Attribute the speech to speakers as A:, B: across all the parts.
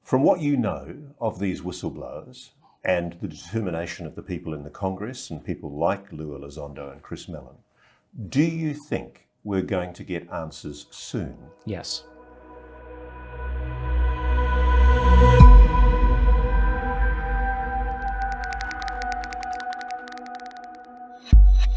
A: From what you know of these whistleblowers and the determination of the people in the Congress and people like Lou Elizondo and Chris Mellon, do you think we're going to get answers soon?
B: Yes.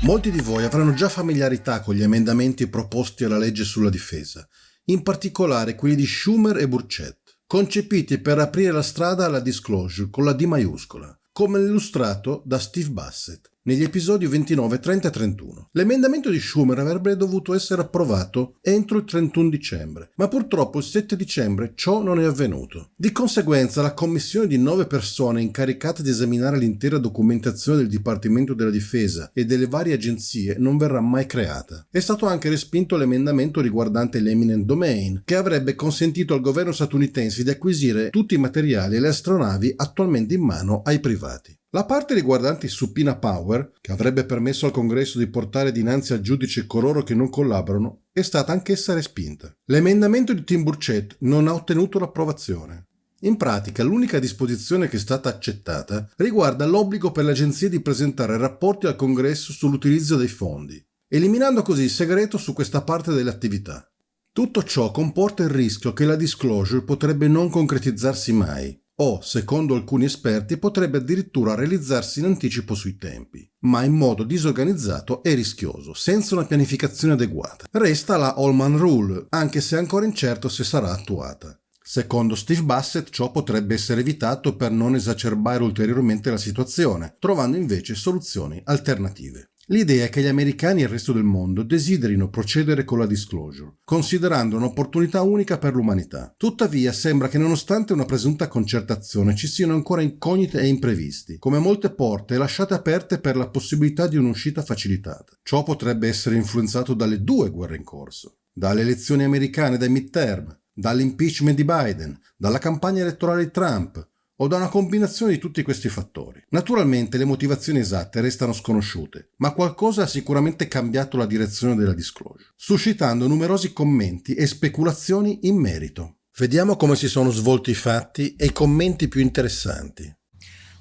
C: Molti di voi avranno già familiarità con gli emendamenti proposti alla legge sulla difesa, in particolare quelli di Schumer e Burchett, concepiti per aprire la strada alla disclosure con la D maiuscola, come illustrato da Steve Bassett negli episodi 29, 30 e 31. L'emendamento di Schumer avrebbe dovuto essere approvato entro il 31 dicembre, ma purtroppo il 7 dicembre ciò non è avvenuto. Di conseguenza la commissione di 9 persone incaricate di esaminare l'intera documentazione del Dipartimento della Difesa e delle varie agenzie non verrà mai creata. È stato anche respinto l'emendamento riguardante l'eminent domain, che avrebbe consentito al governo statunitense di acquisire tutti i materiali e le astronavi attualmente in mano ai privati. La parte riguardante il subpoena power, che avrebbe permesso al Congresso di portare dinanzi al giudice coloro che non collaborano, è stata anch'essa respinta. L'emendamento di Tim Burchett non ha ottenuto l'approvazione. In pratica, l'unica disposizione che è stata accettata riguarda l'obbligo per le agenzie di presentare rapporti al Congresso sull'utilizzo dei fondi, eliminando così il segreto su questa parte delle attività. Tutto ciò comporta il rischio che la disclosure potrebbe non concretizzarsi mai, o, secondo alcuni esperti, potrebbe addirittura realizzarsi in anticipo sui tempi, ma in modo disorganizzato e rischioso, senza una pianificazione adeguata. Resta la Allman Rule, anche se è ancora incerto se sarà attuata. Secondo Steve Bassett ciò potrebbe essere evitato per non esacerbare ulteriormente la situazione, trovando invece soluzioni alternative. L'idea è che gli americani e il resto del mondo desiderino procedere con la disclosure, considerando un'opportunità unica per l'umanità. Tuttavia sembra che nonostante una presunta concertazione ci siano ancora incognite e imprevisti, come molte porte lasciate aperte per la possibilità di un'uscita facilitata. Ciò potrebbe essere influenzato dalle 2 guerre in corso, dalle elezioni americane dai midterm, dall'impeachment di Biden, dalla campagna elettorale di Trump, o da una combinazione di tutti questi fattori. Naturalmente le motivazioni esatte restano sconosciute, ma qualcosa ha sicuramente cambiato la direzione della disclosure, suscitando numerosi commenti e speculazioni in merito. Vediamo come si sono svolti i fatti e i commenti più interessanti.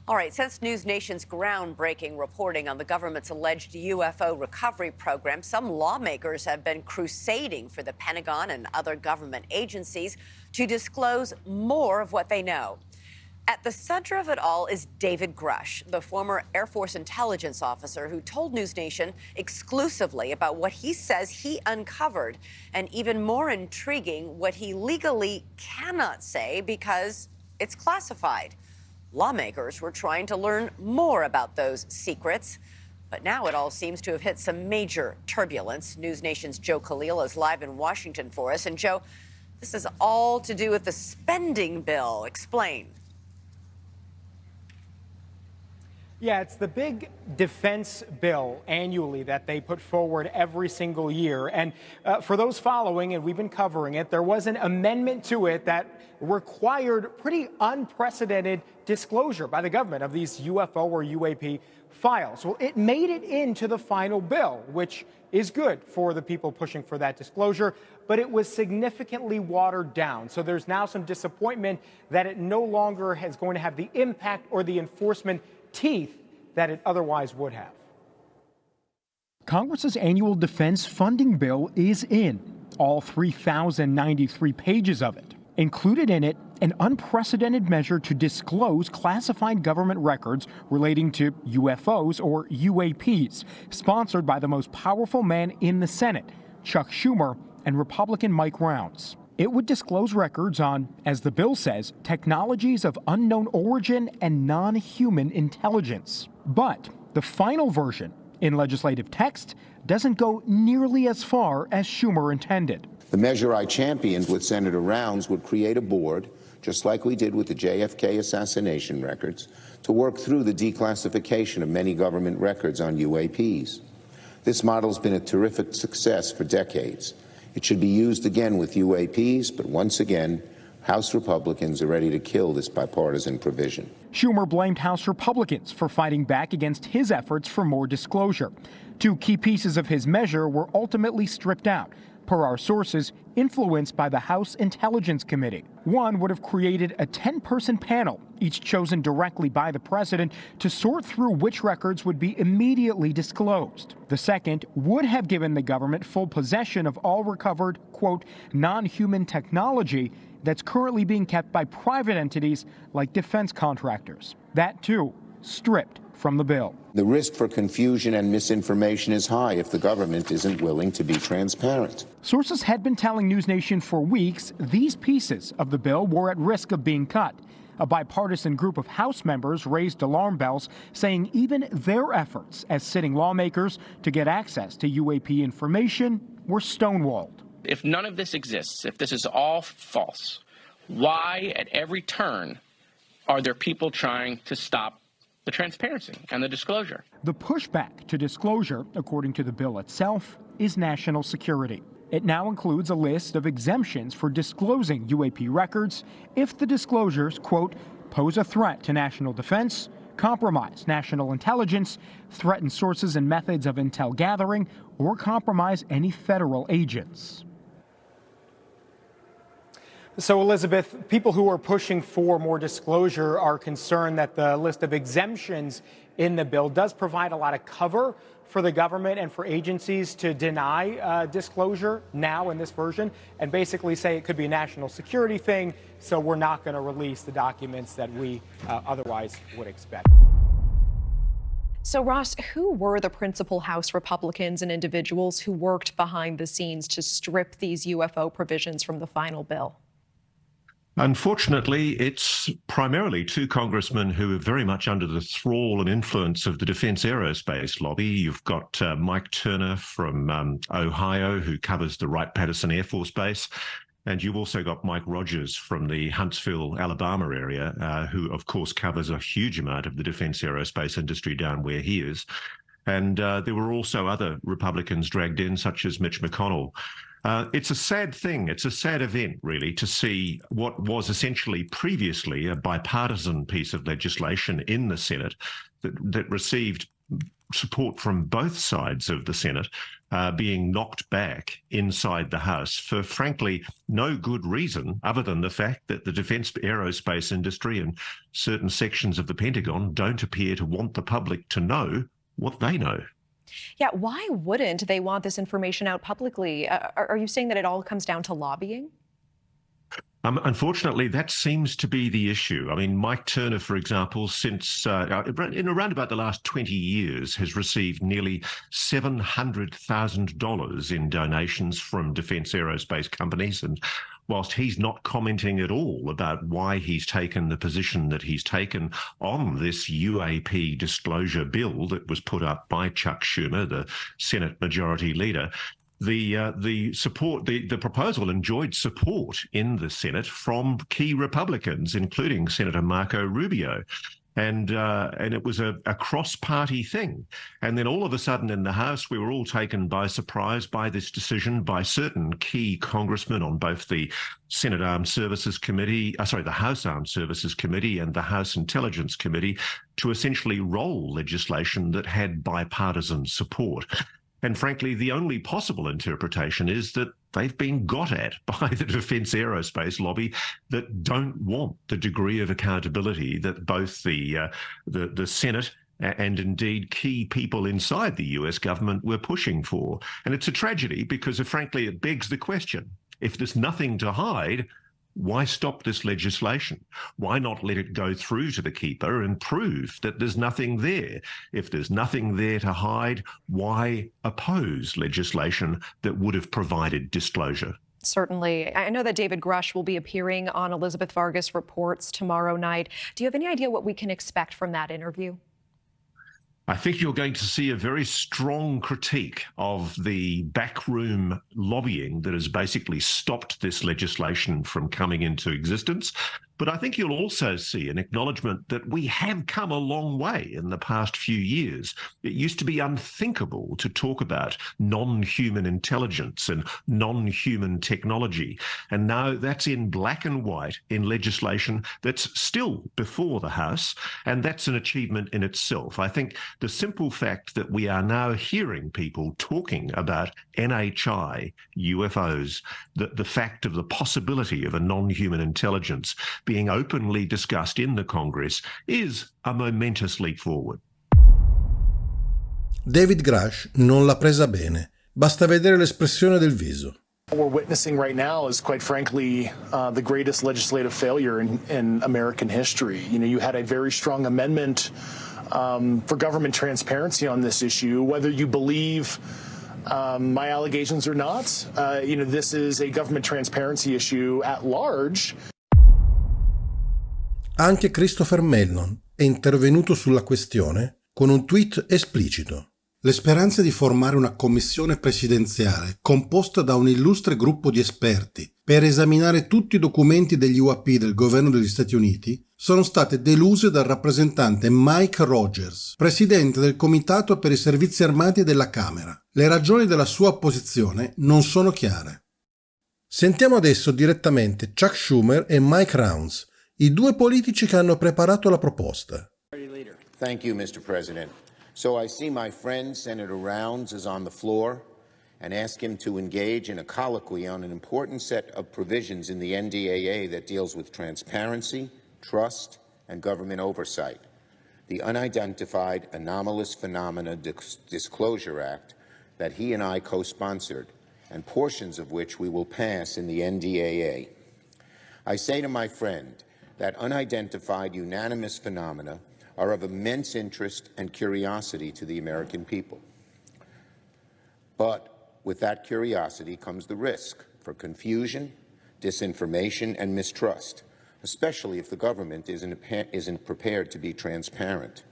D: All right, since News Nation's groundbreaking reporting on the government's alleged UFO recovery program, some lawmakers have been crusading for the Pentagon and other government agencies to disclose more of what they know. At the center of it all is David Grush, the former Air Force intelligence officer who told News Nation exclusively about what he says he uncovered, and even more intriguing, what he legally cannot say because it's classified. Lawmakers were trying to learn more about those secrets, but now it all seems to have hit some major turbulence. News Nation's Joe Khalil is live in Washington for us. And Joe, this is all to do with the spending bill. Explain.
E: Yeah, it's the big defense bill annually that they put forward every single year. And for those following, and we've been covering it, there was an amendment to it that required pretty unprecedented disclosure by the government of these UFO or UAP files. Well, it made it into the final bill, which is good for the people pushing for that disclosure, but it was significantly watered down. So there's now some disappointment that it no longer is going to have the impact or the enforcement teeth that it otherwise would have.
F: Congress's annual defense funding bill is in, all 3,093 pages of it. Included in it, an unprecedented measure to disclose classified government records relating to UFOs or UAPs, sponsored by the most powerful man in the Senate, Chuck Schumer, and Republican Mike Rounds. It would disclose records on, as the bill says, technologies of unknown origin and non-human intelligence. But the final version, in legislative text, doesn't go nearly as far as Schumer intended.
G: The measure I championed with Senator Rounds would create a board, just like we did with the JFK assassination records, to work through the declassification of many government records on UAPs. This model's been a terrific success for decades. It should be used again with UAPs, but once again, House Republicans are ready to kill this bipartisan provision.
F: Schumer blamed House Republicans for fighting back against his efforts for more disclosure. 2 key pieces of his measure were ultimately stripped out: per our sources, influenced by the House Intelligence Committee. One would have created a 10-person panel, each chosen directly by the president, to sort through which records would be immediately disclosed. The second would have given the government full possession of all recovered, quote, non-human technology that's currently being kept by private entities like defense contractors. That, too, stripped from the bill.
G: The risk for confusion and misinformation is high if the government isn't willing to be transparent.
F: Sources had been telling News Nation for weeks these pieces of the bill were at risk of being cut. A bipartisan group of House members raised alarm bells, saying even their efforts as sitting lawmakers to get access to UAP information were stonewalled.
B: If none of this exists, if this is all false, why at every turn are there people trying to stop the transparency and the disclosure?
F: The pushback to disclosure, according to the bill itself, is national security. It now includes a list of exemptions for disclosing UAP records if the disclosures, quote, pose a threat to national defense, compromise national intelligence, threaten sources and methods of intel gathering, or compromise any federal agents.
E: So, Elizabeth, people who are pushing for more disclosure are concerned that the list of exemptions in the bill does provide a lot of cover for the government and for agencies to deny disclosure now in this version and basically say it could be a national security thing, so we're not going to release the documents that we otherwise would expect.
H: So, Ross, who were the principal House Republicans and individuals who worked behind the scenes to strip these UFO provisions from the final bill?
A: Unfortunately, it's primarily two congressmen who are very much under the thrall and influence of the defense aerospace lobby. You've got Mike Turner from Ohio, who covers the Wright-Patterson Air Force Base. And you've also got Mike Rogers from the Huntsville, Alabama area, who, of course, covers a huge amount of the defense aerospace industry down where he is. And there were also other Republicans dragged in, such as Mitch McConnell. It's a sad thing. It's a sad event, really, to see what was essentially previously a bipartisan piece of legislation in the Senate that received support from both sides of the Senate being knocked back inside the House for, frankly, no good reason other than the fact that the defense aerospace industry and certain sections of the Pentagon don't appear to want the public to know what they know.
H: Yeah, why wouldn't they want this information out publicly? Are you saying that it all comes down to lobbying?
A: Unfortunately, that seems to be the issue. I mean, Mike Turner, for example, since in around about the last 20 years, has received nearly $700,000 in donations from defense aerospace companies. And whilst he's not commenting at all about why he's taken the position that he's taken on this UAP disclosure bill that was put up by Chuck Schumer, the Senate Majority Leader, the proposal enjoyed support in the Senate from key Republicans, including Senator Marco Rubio. And it was a cross-party thing. And then all of a sudden in the House, we were all taken by surprise by this decision by certain key congressmen on both the Senate Armed Services Committee, the House Armed Services Committee and the House Intelligence Committee to essentially roll legislation that had bipartisan support. And frankly, the only possible interpretation is that they've been got at by the defense aerospace lobby that don't want the degree of accountability that both the Senate and indeed key people inside the US government were pushing for. And it's a tragedy because, frankly, it begs the question, if there's nothing to hide, why stop this legislation? Why not let it go through to the keeper and prove that there's nothing there? If there's nothing there to hide, why oppose legislation that would have provided disclosure?
H: Certainly. I know that David Grush will be appearing on Elizabeth Vargas Reports tomorrow night. Do you have any idea what we can expect from that interview?
A: I think you're going to see a very strong critique of the backroom lobbying that has basically stopped this legislation from coming into existence.
I: But I think you'll also see an acknowledgement that we have come a long way in the past few years. It used to be unthinkable to talk about non-human intelligence and non-human technology. And now that's in black and white in legislation that's still before the House, and that's an achievement in itself. I think the simple fact that we are now hearing people talking about NHI, UFOs, the fact of the possibility of a non-human intelligence being openly discussed in the Congress is a momentous leap forward.
C: David Grush non l'ha presa bene. Basta vedere l'espressione del viso.
J: What we're witnessing right now is, quite frankly, the greatest legislative failure in American history. You know, you had a very strong amendment for government transparency on this issue. Whether you believe my allegations or not, you know, this is a government transparency issue at large.
C: Anche Christopher Mellon è intervenuto sulla questione con un tweet esplicito. Le speranze di formare una commissione presidenziale composta da un illustre gruppo di esperti per esaminare tutti i documenti degli UAP del governo degli Stati Uniti sono state deluse dal rappresentante Mike Rogers, presidente del Comitato per i Servizi Armati della Camera. Le ragioni della sua opposizione non sono chiare. Sentiamo adesso direttamente Chuck Schumer e Mike Rounds, i due politici che hanno preparato la proposta.
G: Thank you, Mr. President. So I see my friend Senator Rounds is on the floor and ask him to engage in a colloquy on an important set of provisions in the NDAA that deals with transparency, trust, and government oversight. The Unidentified Anomalous Phenomena Disclosure Act that he and I co-sponsored, and portions of which we will pass in the NDAA. I say to my friend that unidentified unanimous phenomena are of immense interest and curiosity to the American people. But with that curiosity comes the risk for confusion, disinformation, and mistrust, especially if the government isn't prepared to be transparent.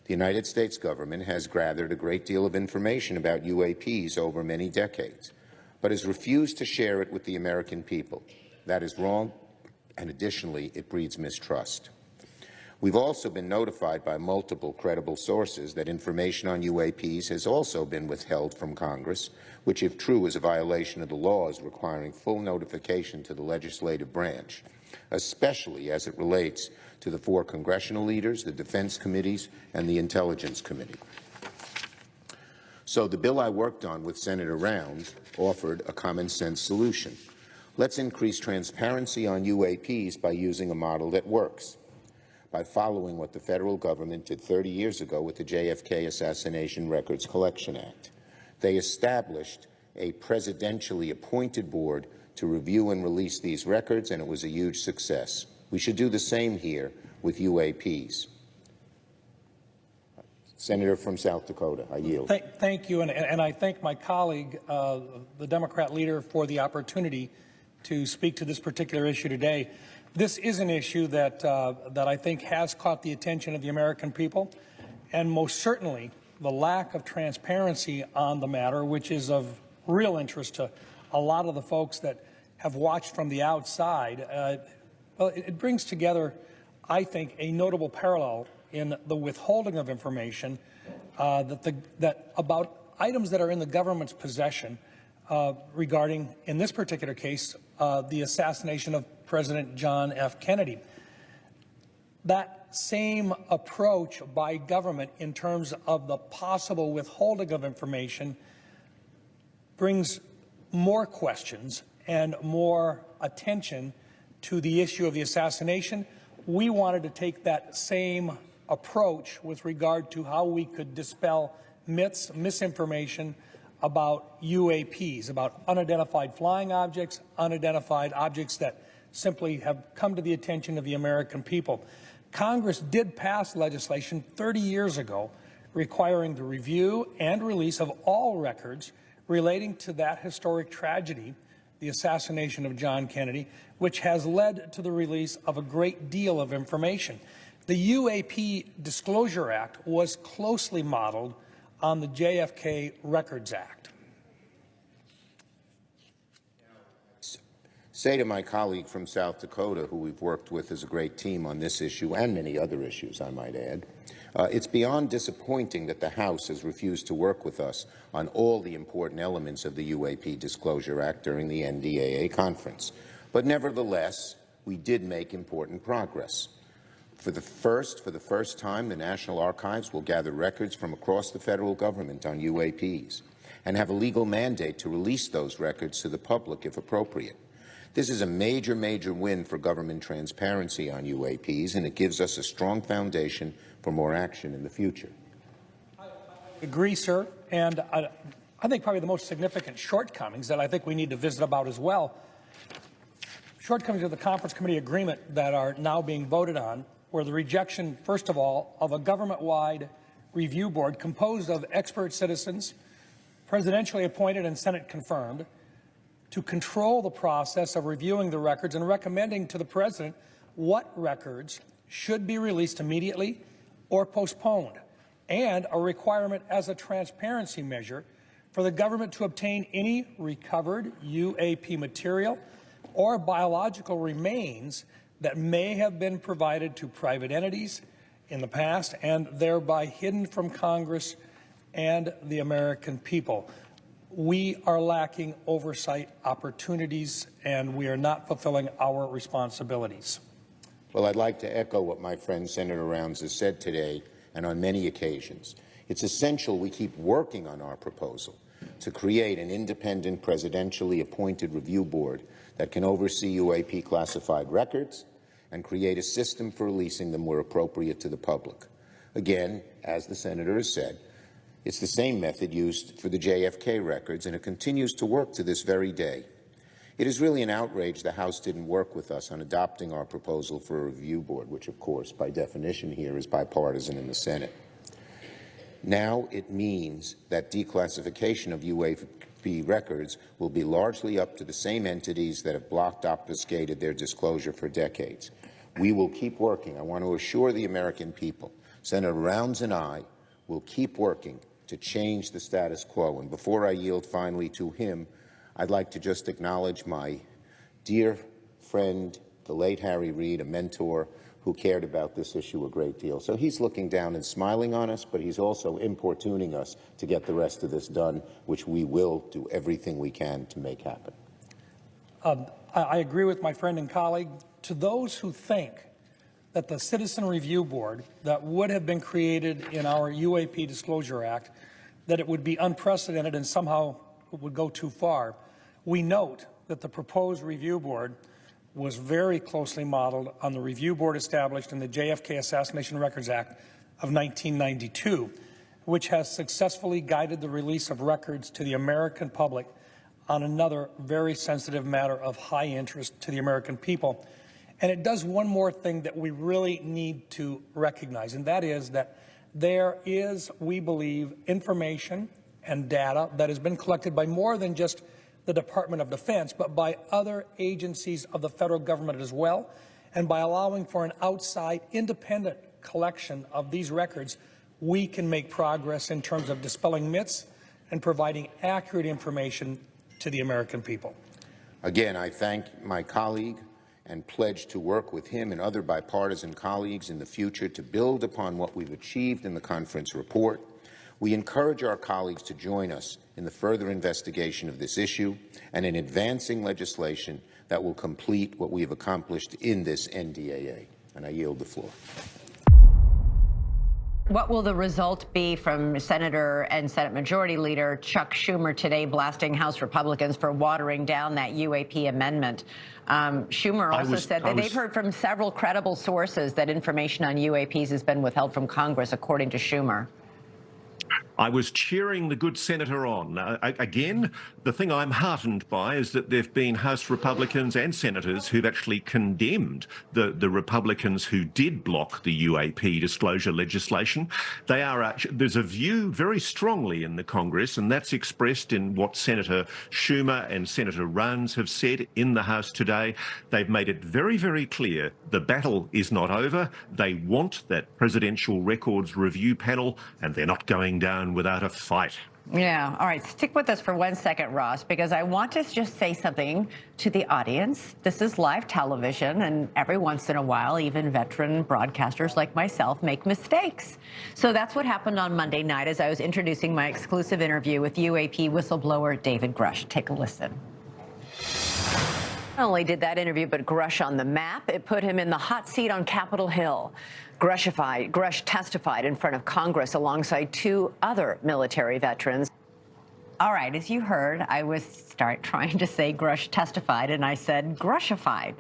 G: The United States government has gathered a great deal of information about UAPs over many decades, but has refused to share it with the American people. That is wrong, and additionally, it breeds mistrust. We've also been notified by multiple credible sources that information on UAPs has also been withheld from Congress, which, if true, is a violation of the laws requiring full notification to the legislative branch, especially as it relates to the 4 congressional leaders, the defense committees, and the Intelligence Committee. So the bill I worked on with Senator Rounds offered a common-sense solution. Let's increase transparency on UAPs by using a model that works, by following what the federal government did 30 years ago with the JFK Assassination Records Collection Act. They established a presidentially appointed board to review and release these records, and it was a huge success. We should do the same here with UAPs. Senator from South Dakota, I yield.
K: Thank you, and I thank my colleague, the Democrat leader, for the opportunity to speak to this particular issue today. This is an issue that I think has caught the attention of the American people, and most certainly the lack of transparency on the matter, which is of real interest to a lot of the folks that have watched from the outside. Well, it brings together, I think, a notable parallel in the withholding of information that about items that are in the government's possession regarding, in this particular case, the assassination of President John F. Kennedy. That same approach by government in terms of the possible withholding of information brings more questions and more attention to the issue of the assassination. We wanted to take that same approach with regard to how we could dispel myths, misinformation about UAPs, about unidentified flying objects, unidentified objects that simply have come to the attention of the American people. Congress did pass legislation 30 years ago requiring the review and release of all records relating to that historic tragedy, the assassination of John Kennedy, which has led to the release of a great deal of information. The UAP Disclosure Act was closely modeled on the JFK Records Act.
G: say to my colleague from South Dakota, who we've worked with as a great team on this issue and many other issues, I might add, it's beyond disappointing that the House has refused to work with us on all the important elements of the UAP Disclosure Act during the NDAA conference. But nevertheless, we did make important progress. For the first time, the National Archives will gather records from across the federal government on UAPs and have a legal mandate to release those records to the public if appropriate. This is a major, major win for government transparency on UAPs, and it gives us a strong foundation for more action in the future.
K: I agree, sir. And I think probably the most significant shortcomings that I think we need to visit about as well, shortcomings of the Conference Committee agreement that are now being voted on, were the rejection, first of all, of a government-wide review board composed of expert citizens, presidentially appointed and Senate confirmed, to control the process of reviewing the records and recommending to the President what records should be released immediately or postponed, and a requirement as a transparency measure for the government to obtain any recovered UAP material or biological remains that may have been provided to private entities in the past and thereby hidden from Congress and the American people. We are lacking oversight opportunities, and we are not fulfilling our responsibilities.
G: Well, I'd like to echo what my friend Senator Rounds has said today and on many occasions. It's essential we keep working on our proposal to create an independent presidentially appointed review board that can oversee UAP classified records and create a system for releasing them where appropriate to the public. Again, as the Senator has said, it's the same method used for the JFK records, and it continues to work to this very day. It is really an outrage the House didn't work with us on adopting our proposal for a review board, which, of course, by definition here is bipartisan in the Senate. Now it means that declassification of UAP records will be largely up to the same entities that have blocked, obfuscated their disclosure for decades. We will keep working. I want to assure the American people, Senator Rounds and I will keep working to change the status quo. And before I yield finally to him, I'd like to just acknowledge my dear friend, the late Harry Reid, a mentor who cared about this issue a great deal. So he's looking down and smiling on us, but he's also importuning us to get the rest of this done, which we will do everything we can to make happen.
K: I agree with my friend and colleague. To those who think that the Citizen Review Board that would have been created in our UAP Disclosure Act, that it would be unprecedented and somehow would go too far, we note that the proposed review board was very closely modeled on the review board established in the JFK Assassination Records Act of 1992, which has successfully guided the release of records to the American public on another very sensitive matter of high interest to the American people. And it does one more thing that we really need to recognize, and that is that there is, we believe, information and data that has been collected by more than just the Department of Defense, but by other agencies of the federal government as well. And by allowing for an outside independent collection of these records, we can make progress in terms of dispelling myths and providing accurate information to the American people.
G: Again, I thank my colleague and pledge to work with him and other bipartisan colleagues in the future to build upon what we've achieved in the conference report. We encourage our colleagues to join us in the further investigation of this issue and in advancing legislation that will complete what we have accomplished in this NDAA. And I yield the floor.
D: What will the result be from Senator and Senate Majority Leader Chuck Schumer today blasting House Republicans for watering down that UAP amendment? Schumer also said that they've heard from several credible sources that information on UAPs has been withheld from Congress, according to Schumer.
I: I was cheering the good senator on. Again, the thing I'm heartened by is that there have been House Republicans and senators who've actually condemned the Republicans who did block the UAP disclosure legislation. There's a view very strongly in the Congress, and that's expressed in what Senator Schumer and Senator Rounds have said in the House today. They've made it very, very clear the battle is not over. They want that Presidential Records Review panel, and they're not going down without a fight.
D: Yeah. All right. Stick with us for 1 second, Ross, because I want to just say something to the audience. This is live television, and every once in a while, even veteran broadcasters like myself make mistakes. So that's what happened on Monday night as I was introducing my exclusive interview with UAP whistleblower David Grush. Take a listen. Not only did that interview put Grush on the map, it put him in the hot seat on Capitol Hill. Grush testified in front of Congress alongside 2 other military veterans. All right, as you heard, I was trying to say Grush testified, and I said Grushified.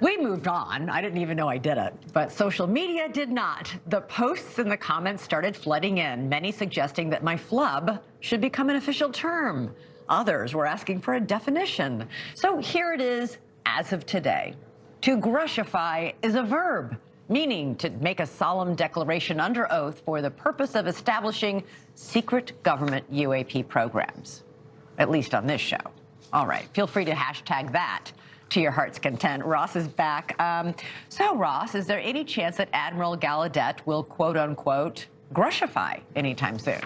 D: We moved on. I didn't even know I did it. But social media did not. The posts and the comments started flooding in, many suggesting that my flub should become an official term. Others were asking for a definition. So here it is as of today. To grushify is a verb, meaning to make a solemn declaration under oath for the purpose of establishing secret government UAP programs, at least on this show. All right, feel free to hashtag that to your heart's content. Ross is back. So, Ross, is there any chance that Admiral Gallaudet will, quote unquote, grushify anytime soon?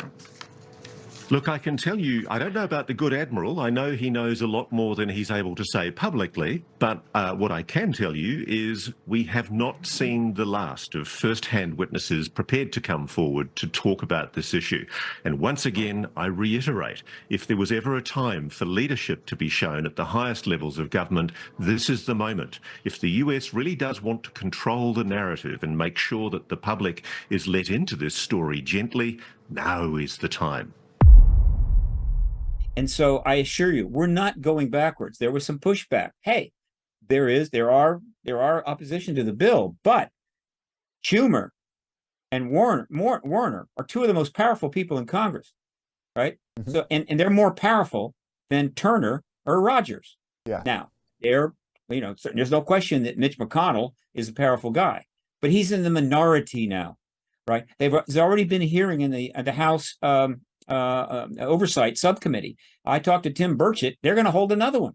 I: Look, I can tell you, I don't know about the good Admiral. I know he knows a lot more than he's able to say publicly. But what I can tell you is we have not seen the last of first-hand witnesses prepared to come forward to talk about this issue. And once again, I reiterate, if there was ever a time for leadership to be shown at the highest levels of government, this is the moment. If the US really does want to control the narrative and make sure that the public is let into this story gently, now is the time.
L: And so I assure you, we're not going backwards. There was some pushback. Hey, there are opposition to the bill, but Schumer and Warner are 2 of the most powerful people in Congress, right? Mm-hmm. So and they're more powerful than Turner or Rogers.
M: Yeah.
L: Now, there's no question that Mitch McConnell is a powerful guy, but he's in the minority now, right? There's already been a hearing in the House Oversight Subcommittee. I talked to Tim Burchett. They're going to hold another one,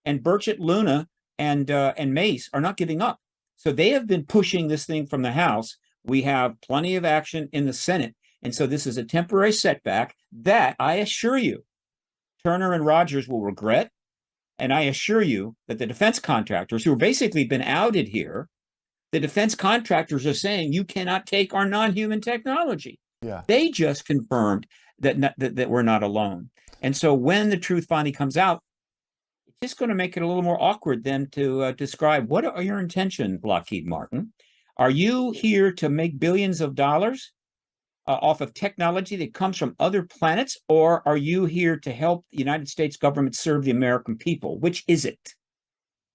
L: and Burchett, Luna, and Mace are not giving up. So they have been pushing this thing from the House. We have plenty of action in the Senate, and so this is a temporary setback that I assure you, Turner and Rogers will regret. And I assure you that the defense contractors who have basically been outed here, the defense contractors are saying you cannot take our non-human technology.
M: Yeah.
L: They just confirmed that we're not alone. And so when the truth finally comes out, it's just going to make it a little more awkward then to describe what are your intentions, Lockheed Martin. Are you here to make billions of dollars off of technology that comes from other planets, or are you here to help the United States government serve the American people? Which is it?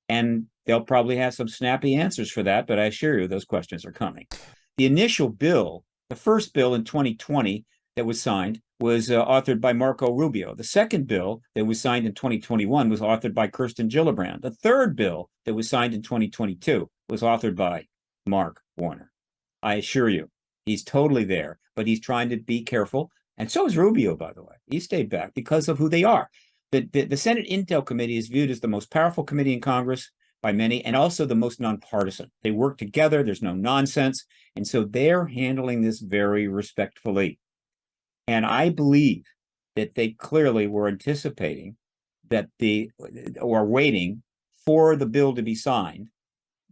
L: And they'll probably have some snappy answers for that, but I assure you those questions are coming. The initial bill, the first bill in 2020 that was signed, was authored by Marco Rubio. The second bill that was signed in 2021 was authored by Kirsten Gillibrand. The third bill that was signed in 2022 was authored by Mark Warner. I assure you, he's totally there, but he's trying to be careful. And so is Rubio, by the way. He stayed back because of who they are. The Senate Intel Committee is viewed as the most powerful committee in Congress by many, and also the most nonpartisan. They work together. There's no nonsense. And so they're handling this very respectfully. And I believe that they clearly were anticipating that or waiting for the bill to be signed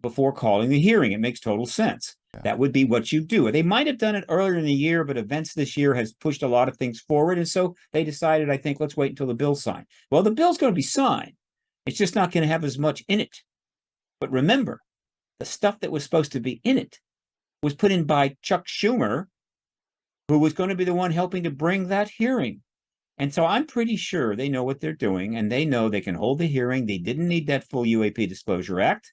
L: before calling the hearing. It makes total sense. Yeah. That would be what you do. They might have done it earlier in the year, but events this year has pushed a lot of things forward. And so they decided, I think, let's wait until the bill's signed. Well, the bill's going to be signed. It's just not going to have as much in it. But remember, the stuff that was supposed to be in it was put in by Chuck Schumer, who was going to be the one helping to bring that hearing. And so I'm pretty sure they know what they're doing, and they know they can hold the hearing. They didn't need that full UAP Disclosure Act,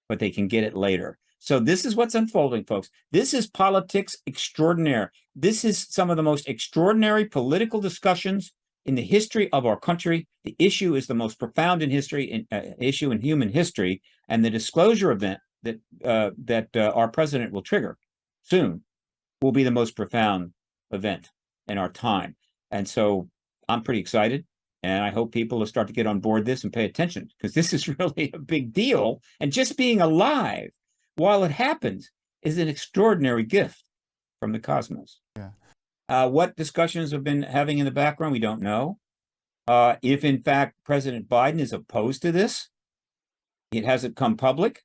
L: but they can get it later. So this is what's unfolding, folks. This is politics extraordinaire. This is some of the most extraordinary political discussions in the history of our country. The issue is the most profound issue in human history, and the disclosure event that our president will trigger soon will be the most profound event in our time. And so I'm pretty excited, and I hope people will start to get on board this and pay attention, because this is really a big deal. And just being alive while it happens is an extraordinary gift from the cosmos.
M: Yeah.
L: What discussions have been having in the background, we don't know. If in fact President Biden is opposed to this, it hasn't come public.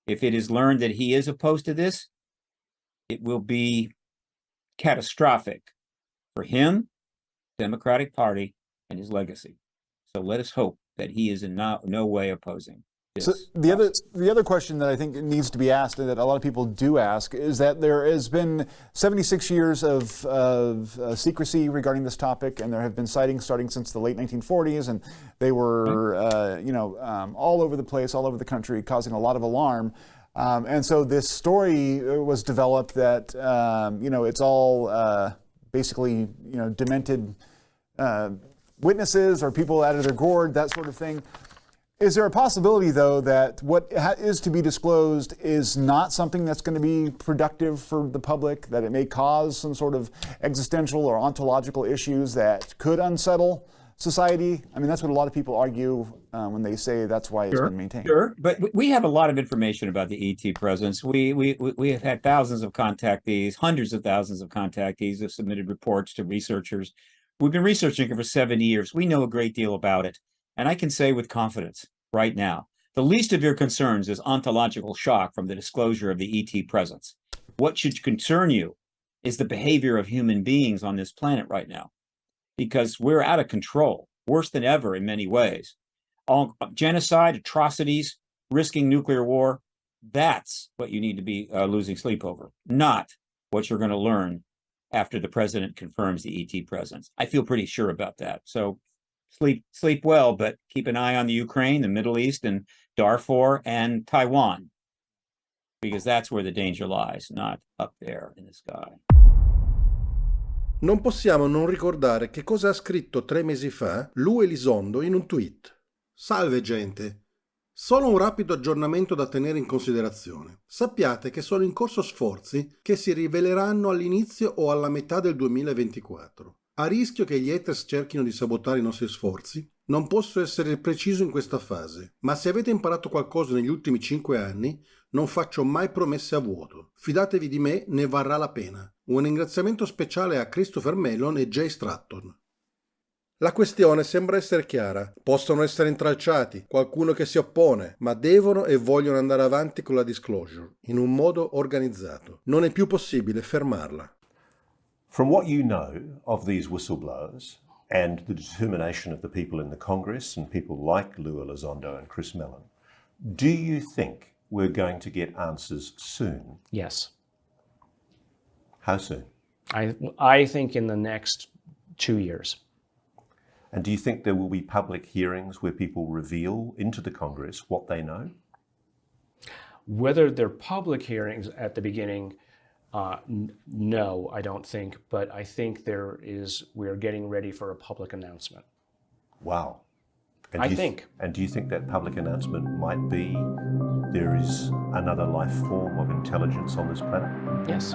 L: If it is learned that he is opposed to this, it will be catastrophic for him, Democratic Party, and his legacy. So let us hope that he is in no way opposing this.
M: So the other question that I think needs to be asked, and that a lot of people do ask, is that there has been 76 years of secrecy regarding this topic, and there have been sightings starting since the late 1940s, and they were all over the place, all over the country, causing a lot of alarm. And so this story was developed that it's all basically demented witnesses or people out of their gourd, that sort of thing. Is there a possibility, though, that what is to be disclosed is not something that's going to be productive for the public, that it may cause some sort of existential or ontological issues that could unsettle society? I mean, that's what a lot of people argue when they say that's why it's been maintained.
L: Sure, but we have a lot of information about the ET presence. We have had thousands of contactees, hundreds of thousands of contactees have submitted reports to researchers. We've been researching it for 7 years. We know a great deal about it. And I can say with confidence right now, the least of your concerns is ontological shock from the disclosure of the ET presence. What should concern you is the behavior of human beings on this planet right now, because we're out of control, worse than ever in many ways. All genocide, atrocities, risking nuclear war, that's what you need to be losing sleep over, not what you're going to learn after the president confirms the ET presence. I feel pretty sure about that. So sleep well, but keep an eye on the Ukraine, the Middle East, and Darfur and Taiwan, because that's where the danger lies, not up there in the sky.
C: Non possiamo non ricordare che cosa ha scritto 3 mesi fa Lou Elizondo in un tweet. Salve gente! Solo un rapido aggiornamento da tenere in considerazione. Sappiate che sono in corso sforzi che si riveleranno all'inizio o alla metà del 2024. A rischio che gli haters cerchino di sabotare i nostri sforzi, non posso essere preciso in questa fase, ma se avete imparato qualcosa negli ultimi 5 anni, non faccio mai promesse a vuoto. Fidatevi di me, ne varrà la pena. Un ringraziamento speciale a Christopher Mellon e Jay Stratton. La questione sembra essere chiara. Possono essere intralciati, qualcuno che si oppone, ma devono e vogliono andare avanti con la disclosure, in un modo organizzato. Non è più possibile fermarla.
A: From what you know of these whistleblowers and the determination of the people in the Congress and people like Lou Elizondo and Chris Mellon, do you think we're going to get answers soon?
N: Yes.
A: How soon?
N: I think in the next 2 years.
A: And do you think there will be public hearings where people reveal into the Congress what they know?
N: Whether they're public hearings at the beginning, no, I don't think. But I think we're getting ready for a public announcement.
A: Wow. And
N: And
A: do you think that public announcement might be there is another life form of intelligence on this planet?
N: Yes.